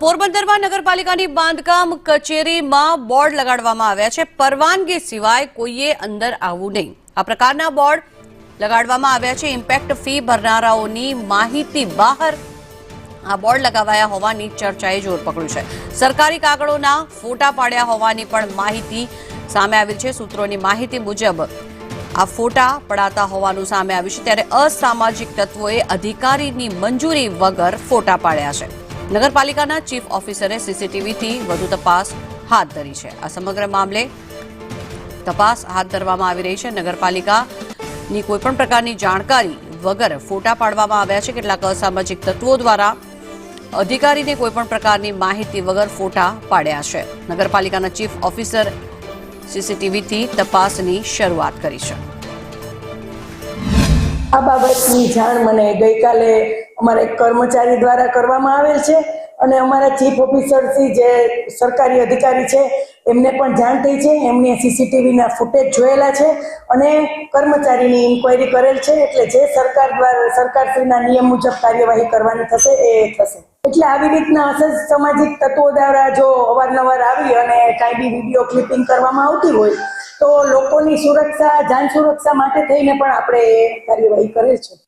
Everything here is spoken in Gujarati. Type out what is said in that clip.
પોરબંદરમાં નગરપાલિકાની બાંધકામ કચેરીમાં બોર્ડ લગાડવામાં આવ્યા છે। પરવાનગી સિવાય કોઈએ અંદર આવવું નહીં। આ પ્રકારના બોર્ડ લગાડવામાં આવ્યા છે। ઇમ્પેક્ટ ફી ભરનારાઓની માહિતી બહાર આ બોર્ડ લગાવાયા હોવાની ચર્ચાએ જોર પકડ્યું છે। સરકારી કાગળોના ફોટા પાડ્યા હોવાની પણ માહિતી સામે આવી છે। સૂત્રોની માહિતી મુજબ આ ફોટા પડાતા હોવાનું સામે આવ્યું છે, ત્યારે અસામાજિક તત્વોએ અધિકારીની મંજૂરી વગર ફોટા પાડ્યા છે। નગરપાલિકાના ચીફ ઓફિસરે સીસીટીવીથી વધુ તપાસ હાથ ધરી છે। આ સમગ્ર મામલે તપાસ હાથ ધરવામાં આવી રહી છે। નગરપાલિકાની કોઈપણ પ્રકારની જાણકારી વગર ફોટા પાડવામાં આવ્યા છે। કેટલાક અસામાજિક તત્વો દ્વારા અધિકારીને કોઈપણ પ્રકારની માહિતી વગર ફોટા પાડ્યા છે। નગરપાલિકાના ચીફ ઓફિસર સીસીટીવીથી તપાસની શરૂઆત કરી છે। આ બાબતની જાણ મને ગઈકાલે અમારા એક કર્મચારી દ્વારા કરવામાં આવેલ છે અને અમારા ચીફ ઓફિસરથી જે સરકારી અધિકારી છે એમને પણ જાણ થઈ છે। એમને સીસીટીવીના ફૂટેજ જોયેલા છે અને કર્મચારીની ઇન્ક્વાયરી કરેલ છે। એટલે જે સરકાર દ્વારા સરકારશ્રીના નિયમ મુજબ કાર્યવાહી કરવાની થશે એ થશે। એટલે આવી રીતના અસામાજિક તત્વો દ્વારા જો અવારનવાર આવી અને કાંઈ બી વિડીયો ક્લિપિંગ કરવામાં આવતી હોય તો લોકોની સુરક્ષા, જાન સુરક્ષા માટે થઈને પણ આપણે કાર્યવાહી કરેલ છે।